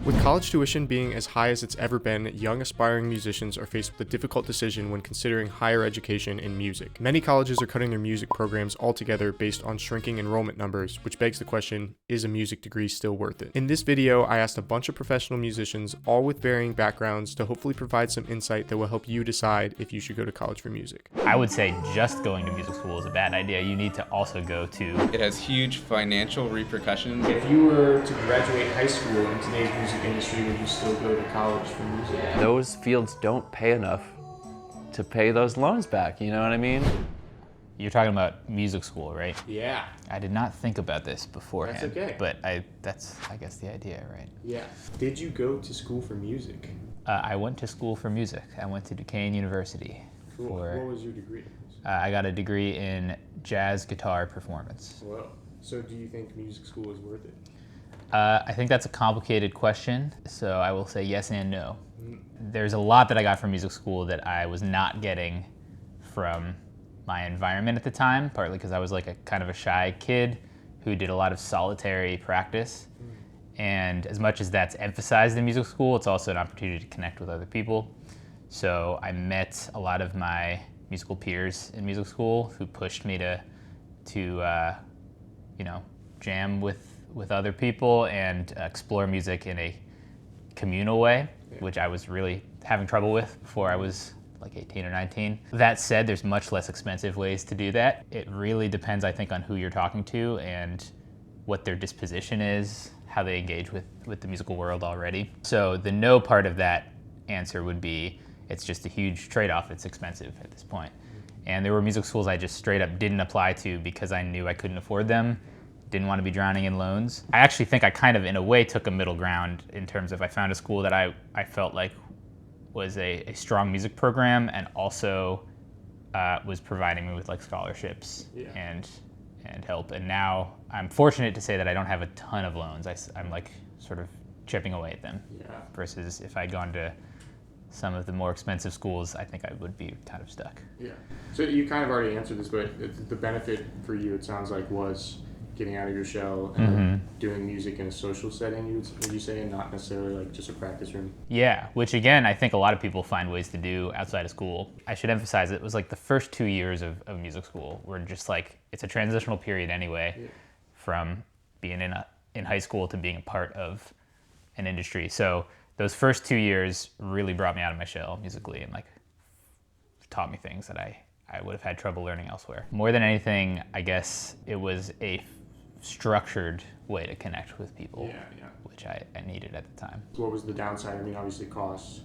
With college tuition being as high as it's ever been, young aspiring musicians are faced with a difficult decision when considering higher education in music. Many colleges are cutting their music programs altogether based on shrinking enrollment numbers, which begs the question, is a music degree still worth it? In this video, I asked a bunch of professional musicians, all with varying backgrounds, to hopefully provide some insight that will help you decide if you should go to college for music. I would say just going to music school is a bad idea. You need to also go to... It has huge financial repercussions. If you were to graduate high school in today's music industry, would you still go to college for music? Those fields don't pay enough to pay those loans back, you know what I mean? You're talking about music school, right? Yeah. I did not think about this beforehand. That's okay. But that's, I guess, the idea, right? Yeah. Did you go to school for music? I went to school for music. I went to Duquesne University. Cool. What was your degree? I got a degree in jazz guitar performance. Whoa. So do you think music school is worth it? I think that's a complicated question, so I will say yes and no. There's a lot that I got from music school that I was not getting from my environment at the time, partly because I was like a kind of a shy kid who did a lot of solitary practice. And as much as that's emphasized in music school, it's also an opportunity to connect with other people. So I met a lot of my musical peers in music school who pushed me to jam with other people and explore music in a communal way, which I was really having trouble with before I was like 18 or 19. That said, there's much less expensive ways to do that. It really depends, I think, on who you're talking to and what their disposition is, how they engage with the musical world already. So the no part of that answer would be, it's just a huge trade-off. It's expensive at this point. And there were music schools I just straight up didn't apply to because I knew I couldn't afford them, didn't want to be drowning in loans. I actually think I kind of, in a way, took a middle ground in terms of I found a school that I felt like was a strong music program and also was providing me with like scholarships and help. And now I'm fortunate to say that I don't have a ton of loans. I'm like sort of chipping away at them. Versus if I'd gone to some of the more expensive schools, I think I would be kind of stuck. Yeah. So you kind of already answered this, but the benefit for you, it sounds like, was getting out of your shell and doing music in a social setting, would you say, and not necessarily like just a practice room? Yeah, which again, I think a lot of people find ways to do outside of school. I should emphasize it was like the first 2 years of music school were just like, it's a transitional period anyway from being in high school to being a part of an industry. So those first 2 years really brought me out of my shell musically and like taught me things that I would have had trouble learning elsewhere. More than anything, I guess it was a structured way to connect with people, which I needed at the time. What was the downside? I mean, obviously costs.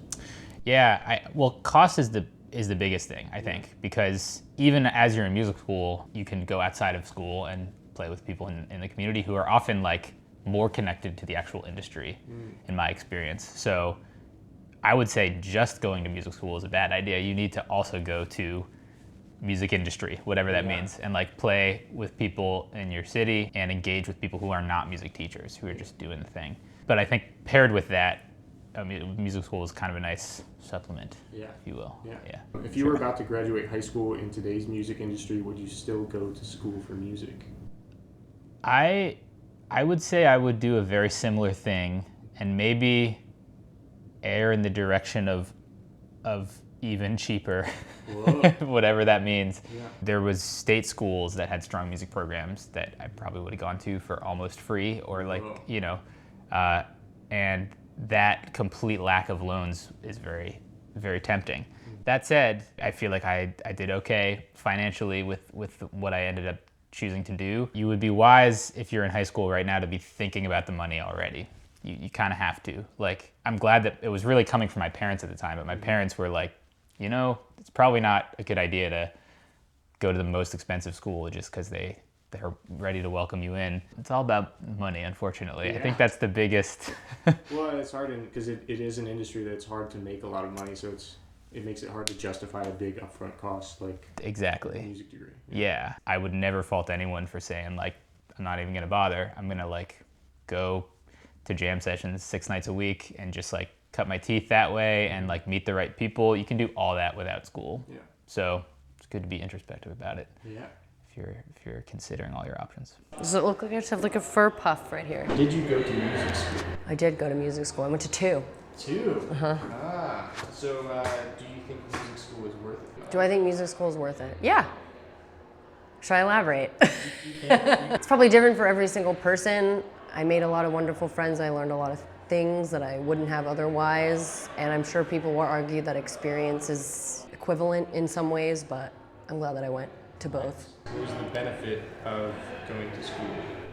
Yeah, cost is the biggest thing, I think, because even as you're in music school, you can go outside of school and play with people in the community who are often like more connected to the actual industry, in my experience. So I would say just going to music school is a bad idea. You need to also go to music industry, whatever that means, and like play with people in your city and engage with people who are not music teachers, who are just doing the thing. But I think paired with that, music school is kind of a nice supplement, if you will. Yeah. If you were about to graduate high school in today's music industry, would you still go to school for music? I would say I would do a very similar thing and maybe err in the direction of even cheaper, whatever that means. There was state schools that had strong music programs that I probably would have gone to for almost free or like, and that complete lack of loans is very, very tempting. That said, I feel like I did okay financially with what I ended up choosing to do. You would be wise if you're in high school right now to be thinking about the money already. You kind of have to. Like, I'm glad that it was really coming from my parents at the time, but my parents were like, it's probably not a good idea to go to the most expensive school just because they're ready to welcome you in. It's all about money, unfortunately. I think that's the biggest. Well, it's hard because it is an industry that's hard to make a lot of money, so it makes it hard to justify a big upfront cost like exactly a music degree. Yeah, I would never fault anyone for saying like, I'm not even gonna bother. I'm gonna like go to jam sessions 6 nights a week and just like cut my teeth that way and like meet the right people. You can do all that without school. So it's good to be introspective about it. Yeah. if you're considering all your options. Does it look like I just have like a fur puff right here? Did you go to music school? I did go to music school. I went to 2. 2? Uh-huh. Ah. So do you think music school is worth it? Do I think music school is worth it? Yeah. Should I elaborate? It's probably different for every single person. I made a lot of wonderful friends. I learned a lot of things that I wouldn't have otherwise. And I'm sure people will argue that experience is equivalent in some ways, but I'm glad that I went to both. What was the benefit of going to school?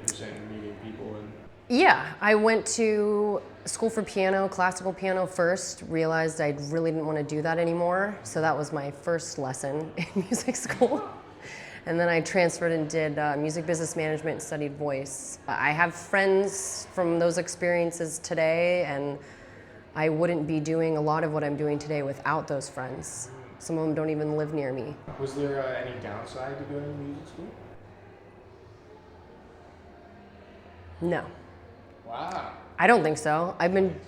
You're saying meeting people and... Yeah, I went to school for piano, classical piano first, realized I really didn't want to do that anymore. So that was my first lesson in music school. And then I transferred and did music business management and studied voice. I have friends from those experiences today, and I wouldn't be doing a lot of what I'm doing today without those friends. Some of them don't even live near me. Was there any downside to going to music school? No. Wow. I don't think so. I've been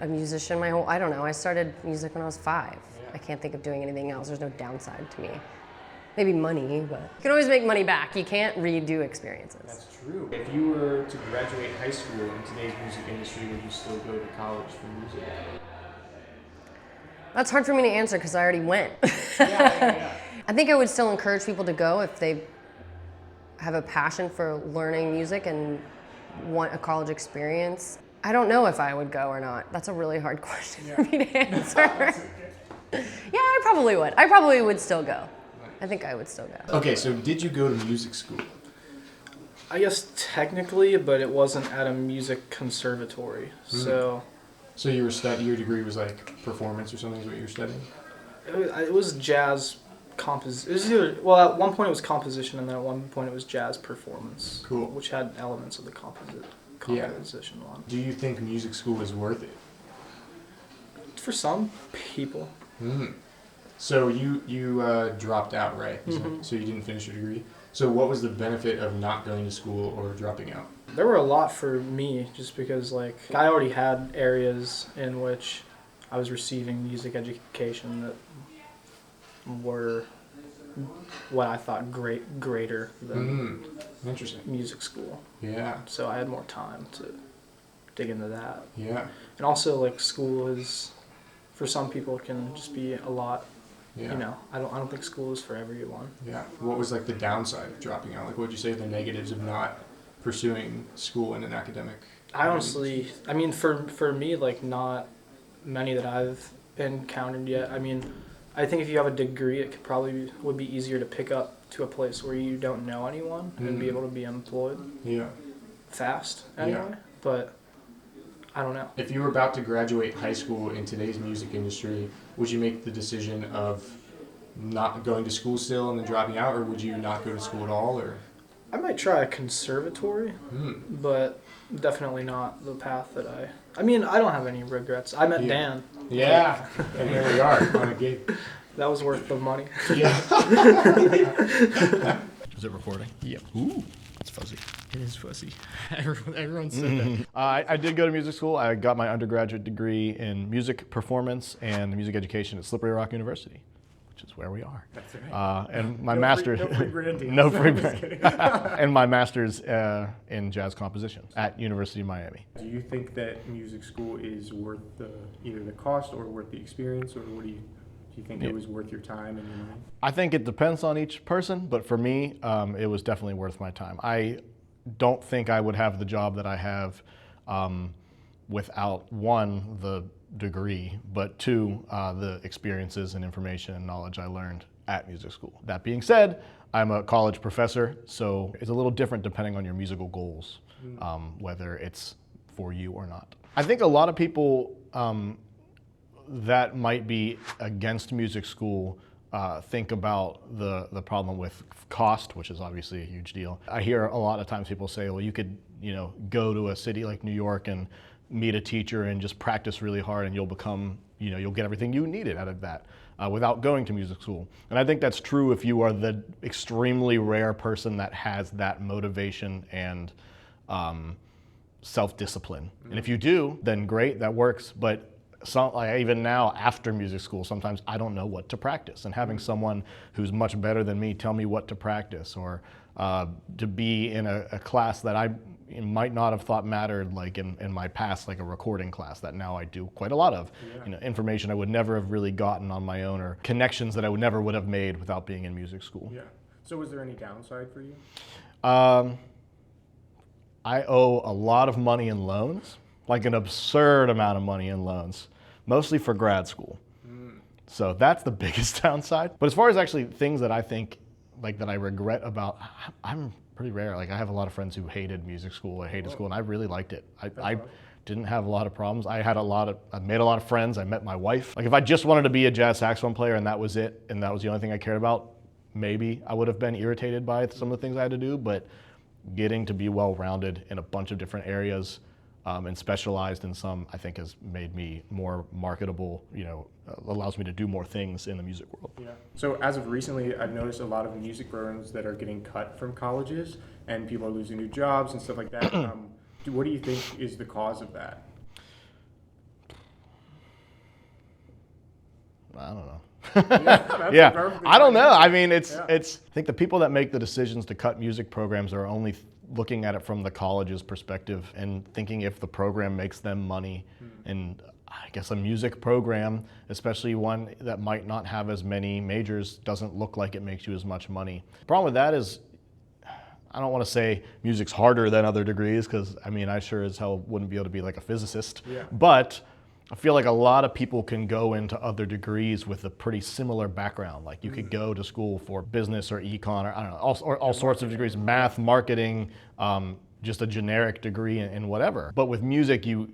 a musician my whole, I don't know, I started music when I was 5. Yeah. I can't think of doing anything else. There's no downside to me. Maybe money, but you can always make money back. You can't redo experiences. That's true. If you were to graduate high school in today's music industry, would you still go to college for music? That's hard for me to answer because I already went. Yeah. I think I would still encourage people to go if they have a passion for learning music and want a college experience. I don't know if I would go or not. That's a really hard question for me to answer. Yeah, I probably would. I probably would still go. I think I would still go. Okay, so did you go to music school? I guess technically, but it wasn't at a music conservatory. So you were your degree was like performance or something is what you were studying? it was jazz composition. Well, at one point it was composition, and then at one point it was jazz performance. Cool. Which had elements of the composition one. Do you think music school is worth it? For some people. So you dropped out, right? So you didn't finish your degree? So what was the benefit of not going to school or dropping out? There were a lot for me, just because like I already had areas in which I was receiving music education that were what I thought greater than Interesting. music school. Yeah. So I had more time to dig into that. Yeah. And also like school is, for some people, can just be a lot. Yeah. You know, I don't think school is for everyone. Yeah. What was like the downside of dropping out? Like what would you say are the negatives of not pursuing school in an academic? I honestly, I mean, for me, like not many that I've encountered yet. I mean, I think if you have a degree, it would be easier to pick up to a place where you don't know anyone and be able to be employed. Yeah. Fast anyway. Yeah. But I don't know. If you were about to graduate high school in today's music industry, would you make the decision of not going to school still and then dropping out, or would you not go to school at all? Or I might try a conservatory, but definitely not the path that I mean, I don't have any regrets. I met Dan. Yeah, and here we are on a gig. That was worth the money. Yeah. Is it recording? Yep. Ooh, it's fuzzy. It is fuzzy. Everyone said that. I did go to music school. I got my undergraduate degree in music performance and music education at Slippery Rock University, which is where we are. That's right. And my master's, No free branding. no free branding. And my master's in jazz composition at University of Miami. Do you think that music school is worth either the cost or worth the experience, or what do you think it was worth your time and your money? I think it depends on each person, but for me, it was definitely worth my time. I don't think I would have the job that I have without, one, the degree, but two, the experiences and information and knowledge I learned at music school. That being said, I'm a college professor, so it's a little different depending on your musical goals, whether it's for you or not. I think a lot of people that might be against music school think about the problem with cost, which is obviously a huge deal. I hear a lot of times people say, well, you could, go to a city like New York and meet a teacher and just practice really hard and you'll become, you'll get everything you needed out of that without going to music school. And I think that's true if you are the extremely rare person that has that motivation and self-discipline. And if you do, then great, that works. But like even now after music school, sometimes I don't know what to practice, and having someone who's much better than me tell me what to practice, or to be in a class that I might not have thought mattered, like in my past, like a recording class that now I do quite a lot of. Information I would never have really gotten on my own, or connections that I would have made without being in music school. Yeah. So was there any downside for you? I owe a lot of money in loans, like an absurd amount of money in loans, mostly for grad school. So that's the biggest downside. But as far as actually things that I think, like that I regret about, I'm pretty rare. Like I have a lot of friends who hated music school, I hated school, and I really liked it. I didn't have a lot of problems. I made a lot of friends, I met my wife. Like if I just wanted to be a jazz saxophone player and that was it, and that was the only thing I cared about, maybe I would have been irritated by some of the things I had to do, but getting to be well-rounded in a bunch of different areas and specialized in some, I think has made me more marketable, allows me to do more things in the music world. Yeah. So as of recently, I've noticed a lot of music programs that are getting cut from colleges, and people are losing new jobs and stuff like that. What do you think is the cause of that? I don't know. Yeah, I don't know. I mean, it's. I think the people that make the decisions to cut music programs are only looking at it from the college's perspective and thinking if the program makes them money. And I guess a music program, especially one that might not have as many majors, doesn't look like it makes you as much money. The problem with that is, I don't want to say music's harder than other degrees, because I mean, I sure as hell wouldn't be able to be like a physicist. But I feel like a lot of people can go into other degrees with a pretty similar background. Like you could go to school for business or econ, or I don't know, all sorts of degrees, math, marketing, just a generic degree in whatever. But with music, you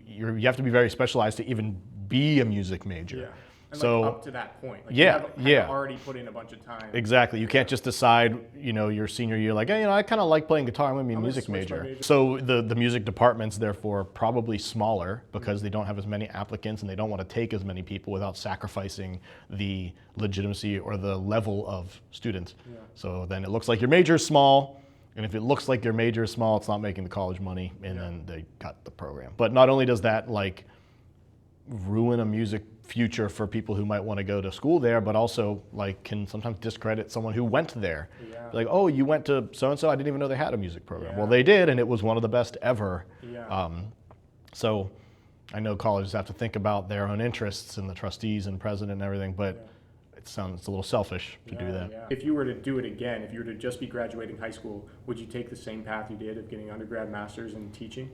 have to be very specialized to even be a music major. Yeah. And so like up to that point, like you have already put in a bunch of time. Exactly. You can't just decide, your senior year, like, hey, I kind of like playing guitar, I'm going to be a music major. So the music department's therefore probably smaller because they don't have as many applicants and they don't want to take as many people without sacrificing the legitimacy or the level of students. So then it looks like your major is small, and if it looks like your major is small, it's not making the college money, and then they cut the program. But not only does that like ruin a music future for people who might want to go to school there, but also like can sometimes discredit someone who went there. Like, oh, you went to so-and-so, I didn't even know they had a music program. Well, they did, and it was one of the best ever. So I know colleges have to think about their own interests and the trustees and president and everything, but it sounds a little selfish to do that. If you were to do it again, if you were to just be graduating high school, would you take the same path you did of getting undergrad, masters, and teaching?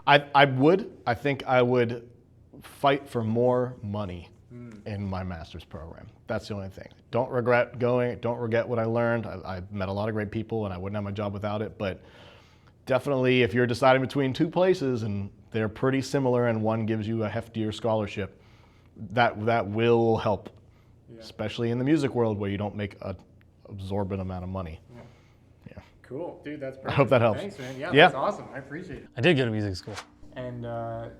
I would. I think I would fight for more money in my master's program. That's the only thing. Don't regret going, don't regret what I learned. I met a lot of great people and I wouldn't have my job without it, but definitely if you're deciding between two places and they're pretty similar and one gives you a heftier scholarship, that will help, especially in the music world where you don't make an absorbent amount of money. Cool, dude, that's perfect. I hope that helps. Thanks, man. Yeah, that's awesome. I appreciate it. I did go to music school. And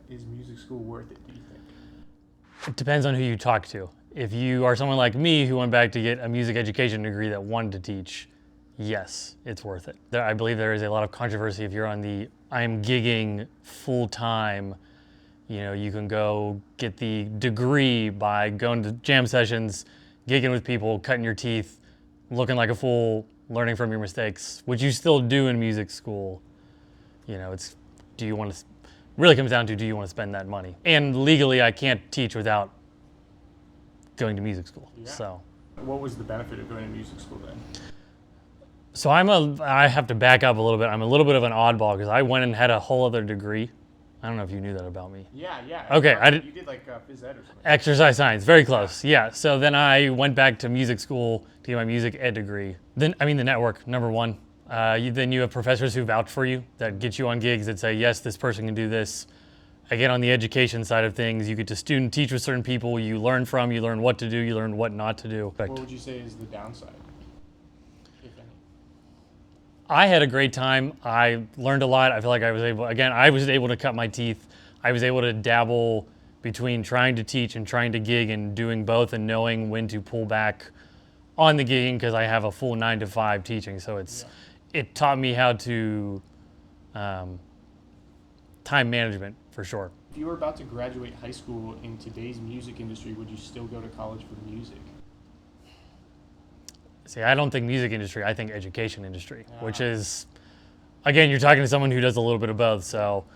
is music school worth it, do you think? It depends on who you talk to. If you are someone like me who went back to get a music education degree that wanted to teach, yes, it's worth it. I believe there is a lot of controversy if you're on the I'm gigging full-time, you can go get the degree by going to jam sessions, gigging with people, cutting your teeth, looking like a fool, learning from your mistakes, which you still do in music school. It's, do you want to, really comes down to, do you want to spend that money? And legally, I can't teach without going to music school, so. What was the benefit of going to music school then? So I have to back up a little bit. I'm a little bit of an oddball because I went and had a whole other degree. I don't know if you knew that about me. Yeah. Okay, You did like phys ed or something. Exercise science, very close. Yeah. So then I went back to music school to get my music ed degree. Then the network, number one. Then you have professors who vouch for you, that get you on gigs that say, yes, this person can do this. Again, on the education side of things, you get to student teach with certain people you learn from, you learn what to do, you learn what not to do. What would you say is the downside, if any? I had a great time. I learned a lot. I feel like I was able to cut my teeth. I was able to dabble between trying to teach and trying to gig and doing both and knowing when to pull back on the gigging because I have a full 9 to 5 teaching. So it taught me how to time management for sure. If you were about to graduate high school in today's music industry, would you still go to college for music? See, I don't think music industry, I think education industry, which is, again, you're talking to someone who does a little bit of both. So,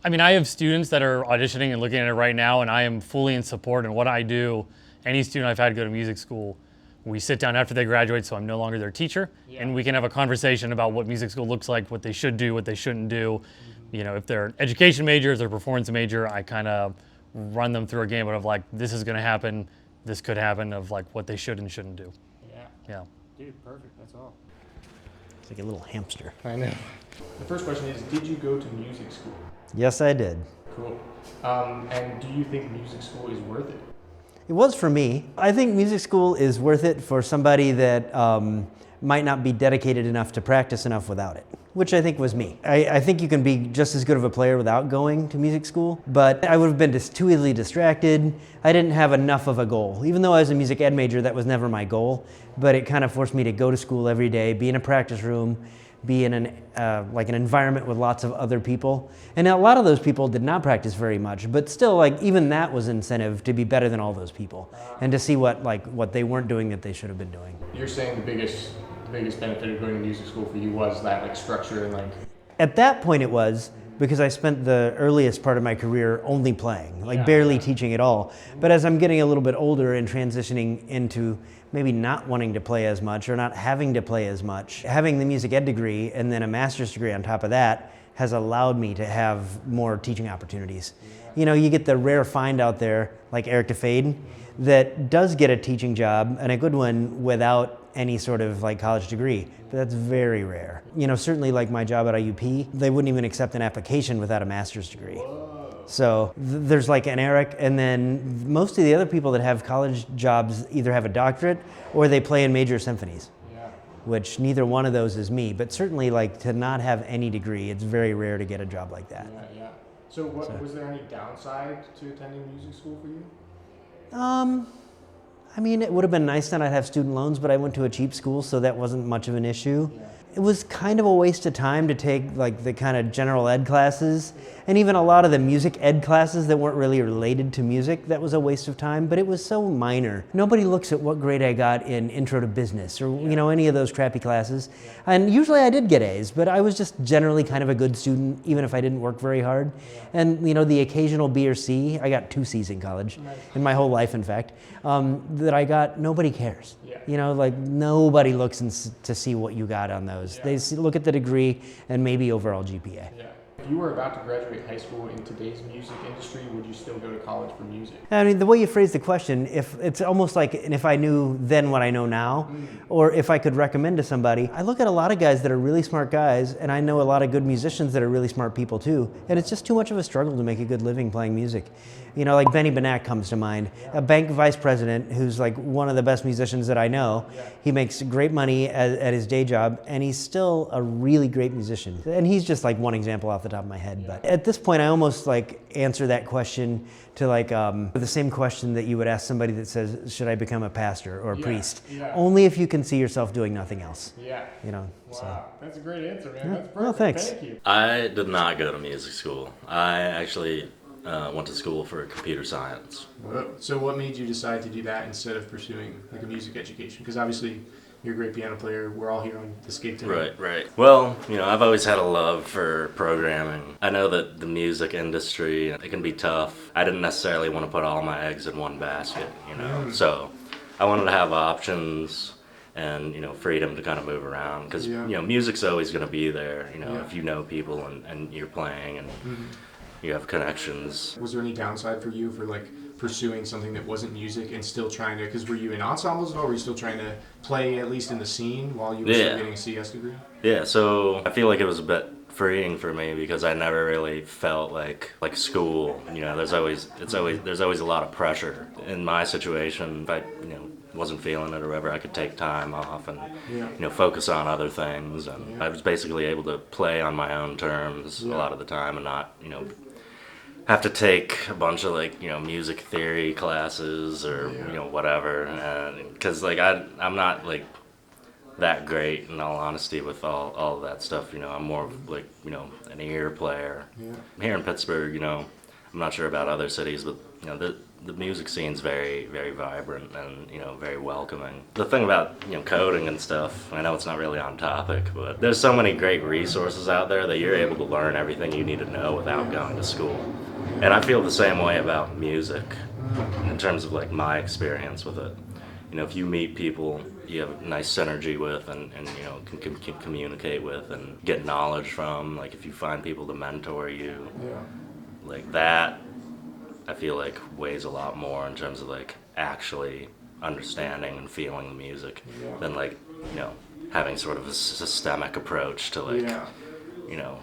I mean, I have students that are auditioning and looking at it right now, and I am fully in support in what I do. Any student I've had go to music school, we sit down after they graduate, so I'm no longer their teacher, and we can have a conversation about what music school looks like, what they should do, what they shouldn't do. You know, if they're an education major, if they're a performance major, I kind of run them through a gamut of like, this is going to happen, this could happen, of like what they should and shouldn't do. Yeah. Dude, perfect. That's all. It's like a little hamster. I know. The first question is, did you go to music school? Yes, I did. Cool. And do you think music school is worth it? It was for me. I think music school is worth it for somebody that might not be dedicated enough to practice enough without it, which I think was me. I think you can be just as good of a player without going to music school, but I would have been just too easily distracted. I didn't have enough of a goal. Even though I was a music ed major, that was never my goal, but it kind of forced me to go to school every day, be in a practice room, be in an environment with lots of other people. And a lot of those people did not practice very much, but still, like, even that was incentive to be better than all those people and to see what they weren't doing that they should have been doing. You're saying the biggest benefit of going to music school for you was that like structure and like... At that point it was, because I spent the earliest part of my career only playing, like barely teaching at all. But as I'm getting a little bit older and transitioning into maybe not wanting to play as much or not having to play as much, having the music ed degree and then a master's degree on top of that has allowed me to have more teaching opportunities. You know, you get the rare find out there, like Anton DeFade, that does get a teaching job, and a good one, without any sort of like college degree, but that's very rare. You know, certainly like my job at IUP, they wouldn't even accept an application without a master's degree. So there's like an Eric, and then most of the other people that have college jobs either have a doctorate or they play in major symphonies, which neither one of those is me, but certainly like to not have any degree, it's very rare to get a job like that. So was there any downside to attending music school for you? I mean, it would have been nice that I'd have student loans, but I went to a cheap school, so that wasn't much of an issue. It was kind of a waste of time to take like the kind of general ed classes, and even a lot of the music ed classes that weren't really related to music. That was a waste of time, but it was so minor. Nobody looks at what grade I got in Intro to Business or you know, any of those crappy classes. And usually I did get A's, but I was just generally kind of a good student, even if I didn't work very hard. And you know, the occasional B or C, I got 2 C's in college, in my whole life in fact, that I got, nobody cares. You know, like nobody looks to see what you got on those. They look at the degree and maybe overall GPA. If you were about to graduate high school in today's music industry, would you still go to college for music? I mean, the way you phrase the question, if it's almost like, and if I knew then what I know now, or if I could recommend to somebody, I look at a lot of guys that are really smart guys, and I know a lot of good musicians that are really smart people too, and it's just too much of a struggle to make a good living playing music. You know, like Benny Benack comes to mind, a bank vice president who's like one of the best musicians that I know. He makes great money at his day job, and he's still a really great musician. And he's just like one example off the top of my head. But at this point, I almost like answer that question to like the same question that you would ask somebody that says, should I become a pastor or a priest? Only if you can see yourself doing nothing else. You know. Wow, so. That's a great answer, man. That's perfect. Well, thanks. Thank you. I did not go to music school. I actually went to school for computer science. So what made you decide to do that instead of pursuing like a music education? Because obviously you're a great piano player. We're all here on the skate team. Right. Well, you know, I've always had a love for programming. I know that the music industry, it can be tough. I didn't necessarily want to put all my eggs in one basket, you know. So I wanted to have options and, you know, freedom to kind of move around. Because, you know, music's always going to be there, you know, if you know people and you're playing and you have connections. Was there any downside for you for like pursuing something that wasn't music and still trying to, because were you in ensembles at all? Were you still trying to play at least in the scene while you were still getting a CS degree? Yeah, so I feel like it was a bit freeing for me because I never really felt like school. You know, there's always a lot of pressure. In my situation, if I, you know, wasn't feeling it or whatever, I could take time off and you know, focus on other things, and I was basically able to play on my own terms a lot of the time and not, you know, have to take a bunch of like, you know, music theory classes or you know, whatever, because like I'm not like that great in all honesty with all of that stuff. You know, I'm more of like, you know, an ear player. Here in Pittsburgh, you know, I'm not sure about other cities, but you know, the music scene's very, very vibrant and, you know, very welcoming. The thing about, you know, coding and stuff, I know it's not really on topic, but there's so many great resources out there that you're able to learn everything you need to know without going to school. And I feel the same way about music in terms of like my experience with it. You know, if you meet people you have nice synergy with and you know, can communicate with and get knowledge from, like if you find people to mentor you, like that, I feel like weighs a lot more in terms of like actually understanding and feeling the music than like, you know, having sort of a systemic approach to like, you know,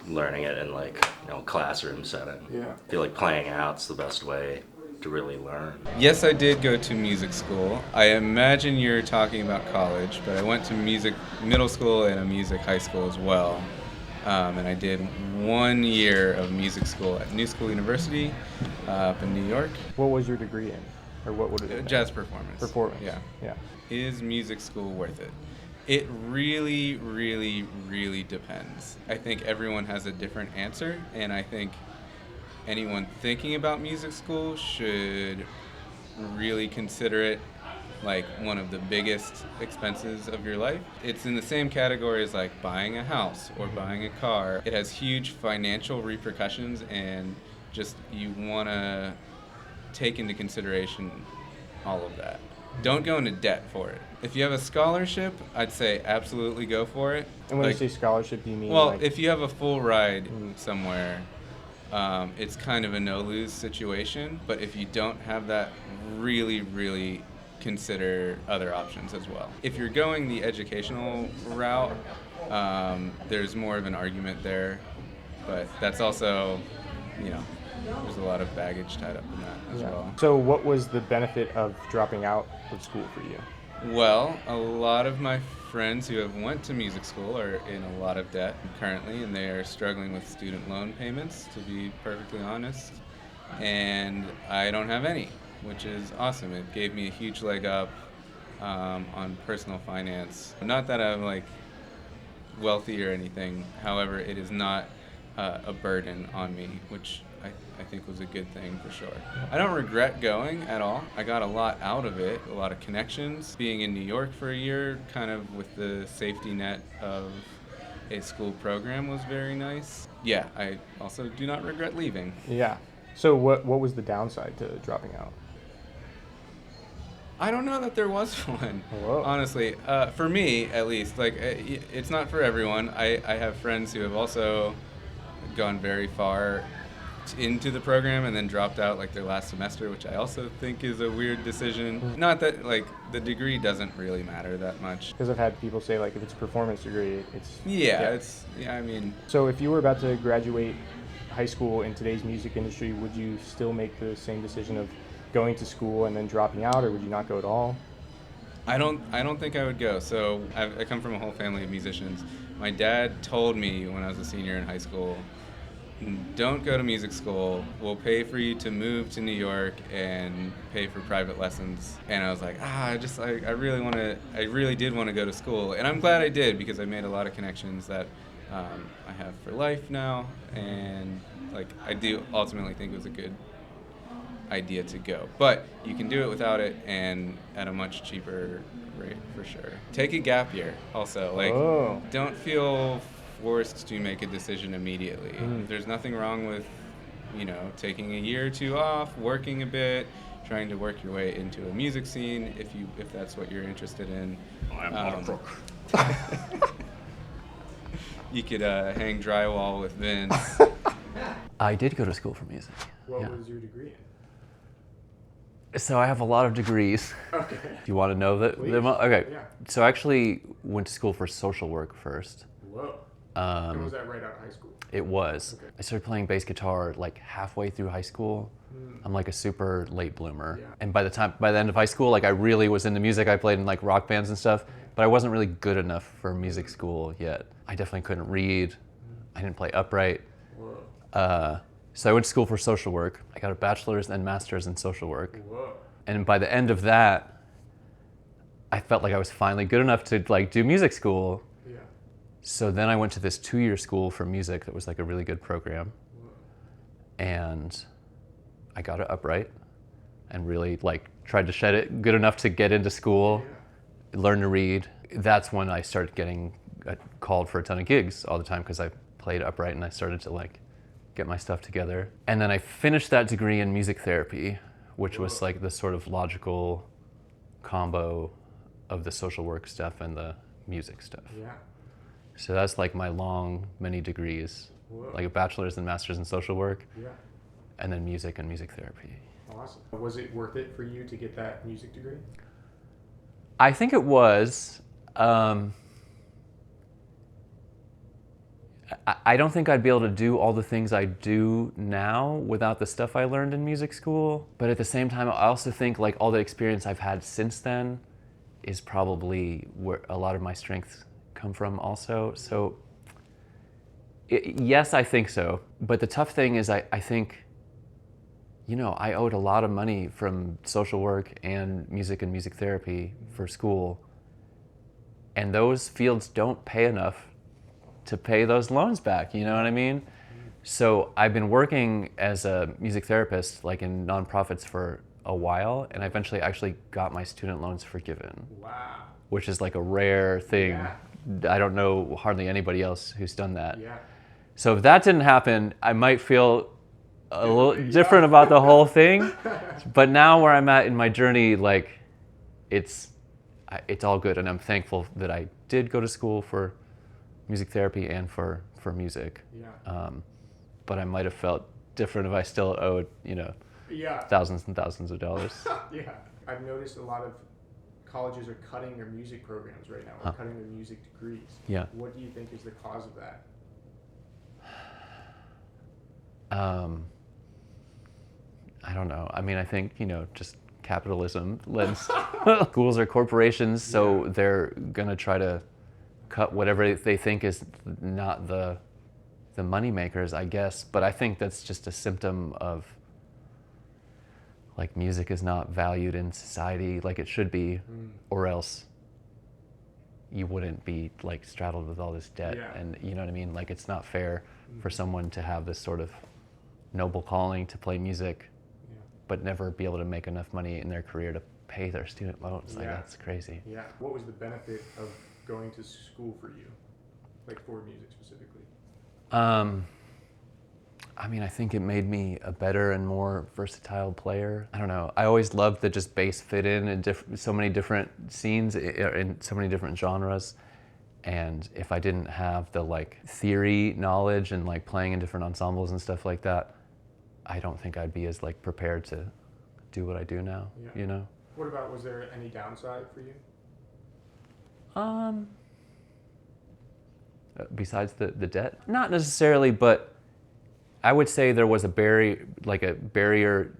learning it in like, you know, classroom setting. I feel like playing out's the best way to really learn. Yes, I did go to music school. I imagine you're talking about college, but I went to music middle school and a music high school as well. And I did 1 year of music school at New School University up in New York. What was your degree in? Or what would it be? Jazz performance. Performance. Yeah. Is music school worth it? It really, really, really depends. I think everyone has a different answer, and I think anyone thinking about music school should really consider it like one of the biggest expenses of your life. It's in the same category as like buying a house or buying a car. It has huge financial repercussions, and just you want to take into consideration all of that. Don't go into debt for it. If you have a scholarship, I'd say absolutely go for it. And when you say scholarship, do you mean well, like... if you have a full ride somewhere, it's kind of a no-lose situation. But if you don't have that, really, really consider other options as well. If you're going the educational route, there's more of an argument there. But that's also, you know, there's a lot of baggage tied up in that as well. So what was the benefit of dropping out of school for you? Well, a lot of my friends who have went to music school are in a lot of debt currently, and they are struggling with student loan payments, to be perfectly honest. And I don't have any, which is awesome. It gave me a huge leg up on personal finance. Not that I'm like wealthy or anything, however, it is not a burden on me, which I think was a good thing for sure. I don't regret going at all. I got a lot out of it, a lot of connections. Being in New York for a year, kind of with the safety net of a school program, was very nice. Yeah, I also do not regret leaving. Yeah. So what was the downside to dropping out? I don't know that there was one, honestly. For me, at least, like it's not for everyone. I have friends who have also gone very far into the program and then dropped out like their last semester, which I also think is a weird decision. Not that like the degree doesn't really matter that much. Because I've had people say like if it's a performance degree, it's... Yeah, I mean... So if you were about to graduate high school in today's music industry, would you still make the same decision of going to school and then dropping out, or would you not go at all? I don't think I would go. So I come from a whole family of musicians. My dad told me when I was a senior in high school, don't go to music school. We'll pay for you to move to New York and pay for private lessons. And I was like, I really did want to go to school. And I'm glad I did, because I made a lot of connections that I have for life now. And like I do ultimately think it was a good idea to go. But you can do it without it and at a much cheaper rate for sure. Take a gap year also. Like don't feel forced to make a decision immediately. There's nothing wrong with, you know, taking a year or two off, working a bit, trying to work your way into a music scene if that's what you're interested in. I'm not a crook. You could hang drywall with Vince. I did go to school for music. What was your degree in? So I have a lot of degrees. Okay. Do you want to know that? Okay. Yeah. So I actually went to school for social work first. Whoa. And was that right out of high school? It was. Okay. I started playing bass guitar like halfway through high school. I'm like a super late bloomer. Yeah. And by the end of high school, like I really was into music. I played in like rock bands and stuff, but I wasn't really good enough for music school yet. I definitely couldn't read. I didn't play upright. Whoa. So I went to school for social work. I got a bachelor's and master's in social work. Whoa. And by the end of that, I felt like I was finally good enough to like do music school. Yeah. So then I went to this 2-year school for music that was like a really good program. Whoa. and I got it upright and really like tried to shed it good enough to get into school, learn to read. That's when I started getting called for a ton of gigs all the time because I played upright and I started to like get my stuff together. And then I finished that degree in music therapy, which was like the sort of logical combo of the social work stuff and the music stuff. Yeah. So that's like my long, many degrees, like a bachelor's and master's in social work, and then music and music therapy. Awesome. Was it worth it for you to get that music degree? I think it was. I don't think I'd be able to do all the things I do now without the stuff I learned in music school. But at the same time, I also think like all the experience I've had since then is probably where a lot of my strengths come from also. So yes, I think so. But the tough thing is I think, you know, I owed a lot of money from social work and music therapy for school. And those fields don't pay enough to pay those loans back, you know what I mean? So I've been working as a music therapist, like in nonprofits for a while, and I eventually actually got my student loans forgiven. Wow. Which is like a rare thing. Yeah. I don't know hardly anybody else who's done that. Yeah. So if that didn't happen, I might feel a little different about the whole thing. But now where I'm at in my journey, like it's all good, and I'm thankful that I did go to school for music therapy and for music. Yeah. But I might have felt different if I still owed, you know, thousands and thousands of dollars. Yeah. I've noticed a lot of colleges are cutting their music programs right now, or cutting their music degrees. Yeah. What do you think is the cause of that? I don't know. I mean, I think, you know, just capitalism lends. Schools are corporations, so they're gonna try to cut whatever they think is not the money makers, I guess. But I think that's just a symptom of like music is not valued in society like it should be, or else you wouldn't be like straddled with all this debt. And you know what I mean? Like it's not fair for someone to have this sort of noble calling to play music, but never be able to make enough money in their career to pay their student loans. Like that's crazy. Yeah. What was the benefit of going to school for you, like for music specifically? I mean, I think it made me a better and more versatile player. I don't know. I always loved that just bass fit in so many different scenes in so many different genres. And if I didn't have the like theory knowledge and like playing in different ensembles and stuff like that, I don't think I'd be as like prepared to do what I do now, you know? What about, was there any downside for you? Besides the debt? Not necessarily, but I would say there was a barrier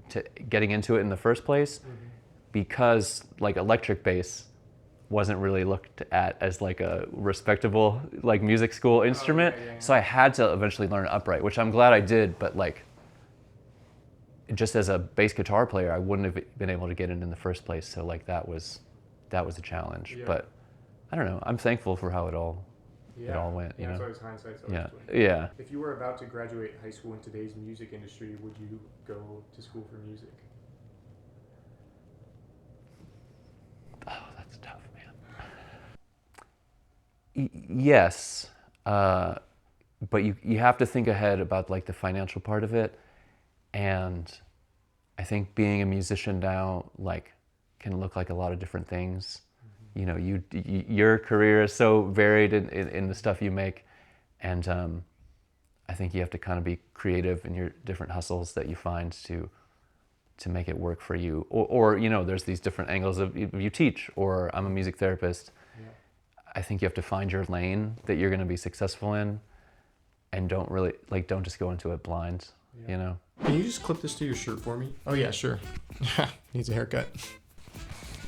to getting into it in the first place, because like electric bass wasn't really looked at as like a respectable like music school instrument. So I had to eventually learn upright, which I'm glad I did, but like just as a bass guitar player, I wouldn't have been able to get in the first place. So like that was a challenge. But I don't know. I'm thankful for how it all went. You know. It's always hindsight's always 20. Yeah. If you were about to graduate high school in today's music industry, would you go to school for music? Oh, that's tough, man. Yes, but you have to think ahead about like the financial part of it, and I think being a musician now like can look like a lot of different things. You know, your career is so varied in the stuff you make, and I think you have to kind of be creative in your different hustles that you find to make it work for you. Or you know, there's these different angles of you teach, or I'm a music therapist. I think you have to find your lane that you're going to be successful in, and don't just go into it blind. You know. Can you just clip this to your shirt for me? Oh yeah, sure. Needs a haircut.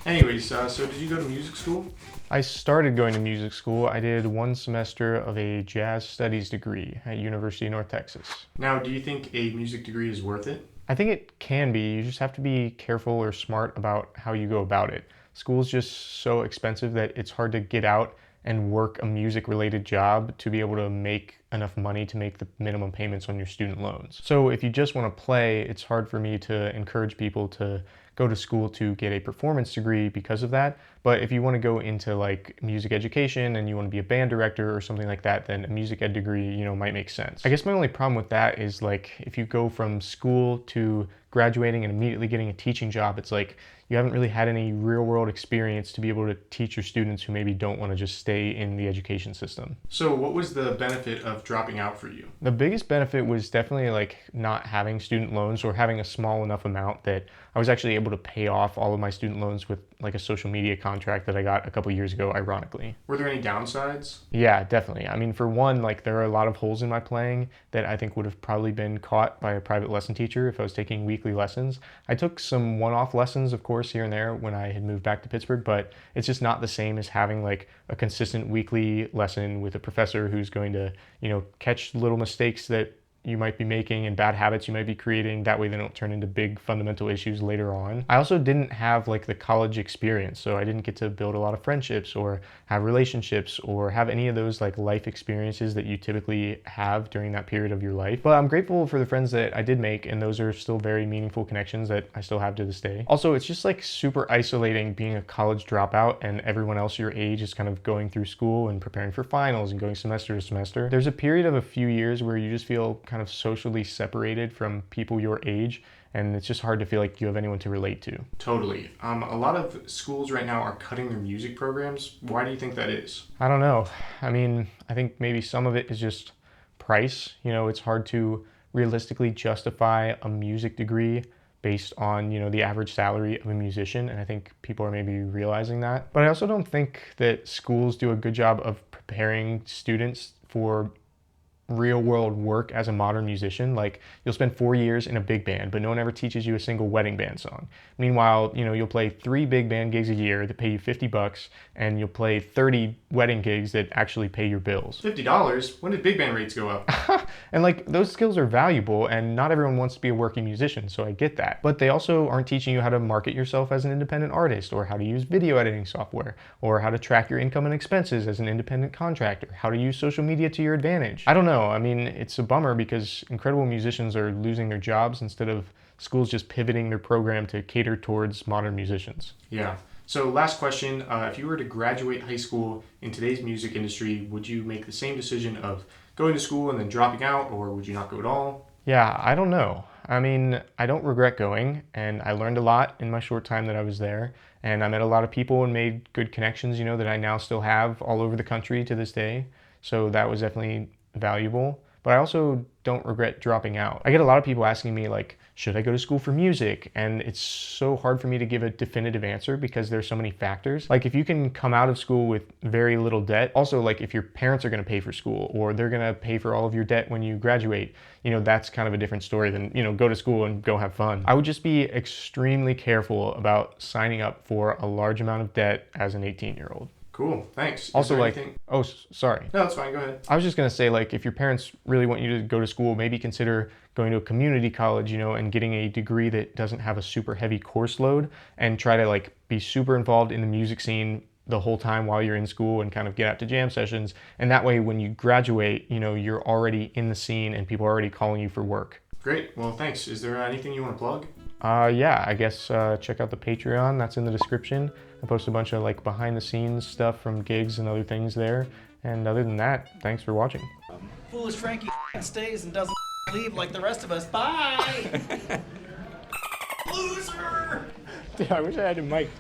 Anyways, so did you go to music school? I started going to music school. I did 1 semester of a jazz studies degree at University of North Texas. Now, do you think a music degree is worth it? I think it can be. You just have to be careful or smart about how you go about it. School's just so expensive that it's hard to get out and work a music-related job to be able to make enough money to make the minimum payments on your student loans. So if you just want to play, it's hard for me to encourage people to go to school to get a performance degree because of that. But if you want to go into like music education and you want to be a band director or something like that, then a music ed degree, you know, might make sense. I guess my only problem with that is like if you go from school to graduating and immediately getting a teaching job, it's like you haven't really had any real world experience to be able to teach your students who maybe don't want to just stay in the education system. So what was the benefit of dropping out for you? The biggest benefit was definitely like not having student loans or having a small enough amount that I was actually able to pay off all of my student loans with like a social media contract that I got a couple years ago, ironically. Were there any downsides? Yeah, definitely. I mean, for one, like there are a lot of holes in my playing that I think would have probably been caught by a private lesson teacher if I was taking weekly lessons. I took some one-off lessons, of course, here and there when I had moved back to Pittsburgh, but it's just not the same as having like a consistent weekly lesson with a professor who's going to, you know, catch little mistakes that you might be making and bad habits you might be creating. That way they don't turn into big fundamental issues later on. I also didn't have like the college experience, so I didn't get to build a lot of friendships or have relationships or have any of those like life experiences that you typically have during that period of your life. But I'm grateful for the friends that I did make, and those are still very meaningful connections that I still have to this day. Also, it's just like super isolating being a college dropout and everyone else your age is kind of going through school and preparing for finals and going semester to semester. There's a period of a few years where you just feel kind of socially separated from people your age, and it's just hard to feel like you have anyone to relate to. Totally. A lot of schools right now are cutting their music programs. Why do you think that is? I don't know. I mean, I think maybe some of it is just price. You know, it's hard to realistically justify a music degree based on, you know, the average salary of a musician, and I think people are maybe realizing that. But I also don't think that schools do a good job of preparing students for real world work as a modern musician. Like you'll spend 4 years in a big band, but no one ever teaches you a single wedding band song. Meanwhile, you know, you'll play 3 big band gigs a year that pay you $50, and you'll play 30 wedding gigs that actually pay your bills. $50? When did big band rates go up? And like those skills are valuable, and not everyone wants to be a working musician, so I get that. But they also aren't teaching you how to market yourself as an independent artist, or how to use video editing software, or how to track your income and expenses as an independent contractor, how to use social media to your advantage. I don't know. I mean, it's a bummer because incredible musicians are losing their jobs instead of schools just pivoting their program to cater towards modern musicians. Yeah. So last question, if you were to graduate high school in today's music industry, would you make the same decision of going to school and then dropping out, or would you not go at all? Yeah, I don't know. I mean, I don't regret going, and I learned a lot in my short time that I was there, and I met a lot of people and made good connections, you know, that I now still have all over the country to this day. So that was definitely valuable. But I also don't regret dropping out. I get a lot of people asking me like, should I go to school for music? And it's so hard for me to give a definitive answer because there's so many factors. Like if you can come out of school with very little debt, also like if your parents are gonna pay for school or they're gonna pay for all of your debt when you graduate, you know, that's kind of a different story than, you know, go to school and go have fun. I would just be extremely careful about signing up for a large amount of debt as an 18-year-old. Cool, thanks. Also, like, sorry. No, it's fine, go ahead. I was just gonna say, like, if your parents really want you to go to school, maybe consider going to a community college, you know, and getting a degree that doesn't have a super heavy course load, and try to like be super involved in the music scene the whole time while you're in school and kind of get out to jam sessions. And that way, when you graduate, you know, you're already in the scene and people are already calling you for work. Great, well, thanks. Is there anything you want to plug? Yeah, I guess check out the Patreon, that's in the description. I post a bunch of like behind the scenes stuff from gigs and other ththings there. And other than that, thanks for watching. Foolish Frankie stays and doesn't leave like the rest of us. Bye! Loser! Dude, I wish I had a mic.